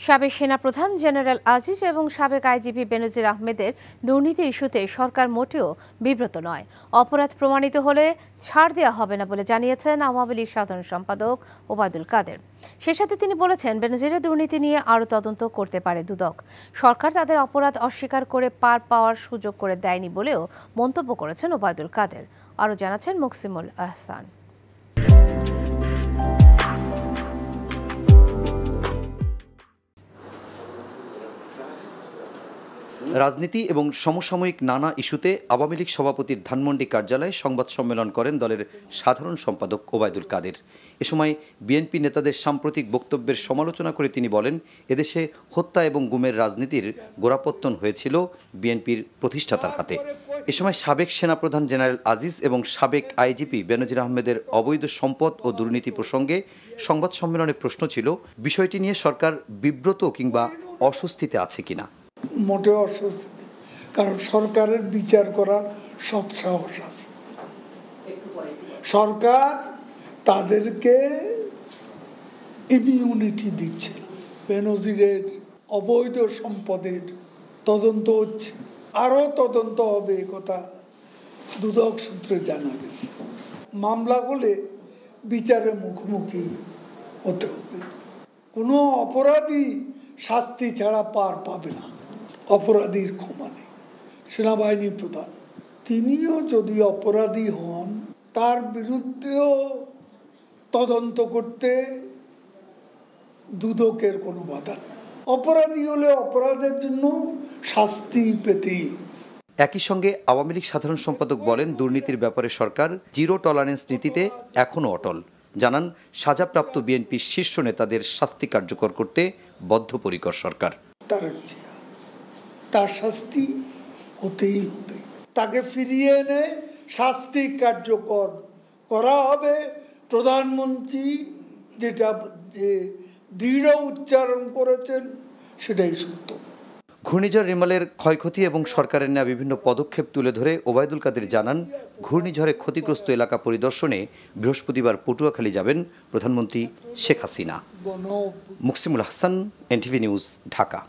সাবেক সেনাপ্রধান জেনারেল আজিজ এবং সাবেক আইজিপি বেনজির আহমেদের দুর্নীতি ইস্যুতে সরকার মোটেও বিব্রত নয়। অপরাধ প্রমাণিত হলে ছাড় দেওয়া হবে না বলে জানিয়েছেন আওয়ামী লীগ সাধারণ সম্পাদক ওবায়দুল কাদের। সে সাথে তিনি বলেছেন, বেনজিরের দুর্নীতি নিয়ে আরও তদন্ত করতে পারে দুদক। সরকার তাদের অপরাধ অস্বীকার করে পার পাওয়ার সুযোগ করে দেয়নি বলেও মন্তব্য করেছেন ওবায়দুল কাদের। আরও জানাচ্ছেন মুকসিমুল আহসান। রাজনীতি এবং সমসাময়িক নানা ইস্যুতে আওয়ামী লীগ সভাপতির ধানমন্ডি কার্যালয়ে সংবাদ সম্মেলন করেন দলের সাধারণ সম্পাদক ওবায়দুল কাদের। এ সময় বিএনপি নেতাদের সাম্প্রতিক বক্তব্যের সমালোচনা করে তিনি বলেন, এদেশে হত্যা এবং গুমের রাজনীতির গোড়াপত্তন হয়েছিল বিএনপির প্রতিষ্ঠাতার হাতে। এ সময় সাবেক সেনাপ্রধান জেনারেল আজিজ এবং সাবেক আইজিপি বেনজির আহমেদের অবৈধ সম্পদ ও দুর্নীতি প্রসঙ্গে সংবাদ সম্মেলনে প্রশ্ন ছিল, বিষয়টি নিয়ে সরকার বিব্রত কিংবা অস্বস্তিতে আছে কিনা। মোটেও অস্বস্তি, কারণ সরকারের বিচার করার সব সাহস আছে। সরকার তাদেরকে ইমিউনিটি দিচ্ছে। বেনজিরের অবৈধ সম্পদের তদন্ত হচ্ছে, আরও তদন্ত হবে, কথা দুদক সূত্রে জানা গেছে। মামলা হলে বিচারের মুখোমুখি হতে হবে। কোনো অপরাধী শাস্তি ছাড়া পার পাবে না। অপরাধীর ক্ষমা নেই। সেনাবাহিনী প্রধান তিনিও যদি অপরাধী হন, তার বিরুদ্ধেও তদন্ত করতে দুদকের কোনো বাধা নেই। অপরাধী হলে অপরাধের জন্য শাস্তি পেতেই। একই সঙ্গে আওয়ামী লীগ সাধারণ সম্পাদক বলেন, দুর্নীতির ব্যাপারে সরকার জিরো টলারেন্স নীতিতে এখনও অটল। জানান, সাজাপ্রাপ্ত বিএনপির শীর্ষ নেতাদের শাস্তি কার্যকর করতে বদ্ধপরিকর সরকার। তার শাস্তি হতেই হবে। তাকে ফিরিয়ে এনে শাস্তি কার্যকর করা হবে। প্রধানমন্ত্রী যেটা দৃঢ় উচ্চারণ করেছেন সেটাই সত্য। ঘূর্ণিঝড় রিমালের ক্ষয়ক্ষতি এবং সরকারের নেওয়া বিভিন্ন পদক্ষেপ তুলে ধরে ওবায়দুল কাদের জানান, ঘূর্ণিঝড়ে ক্ষতিগ্রস্ত এলাকা পরিদর্শনে বৃহস্পতিবার পটুয়াখালী যাবেন প্রধানমন্ত্রী শেখ হাসিনা। Muksimul Ahsan, NTV news, Dhaka.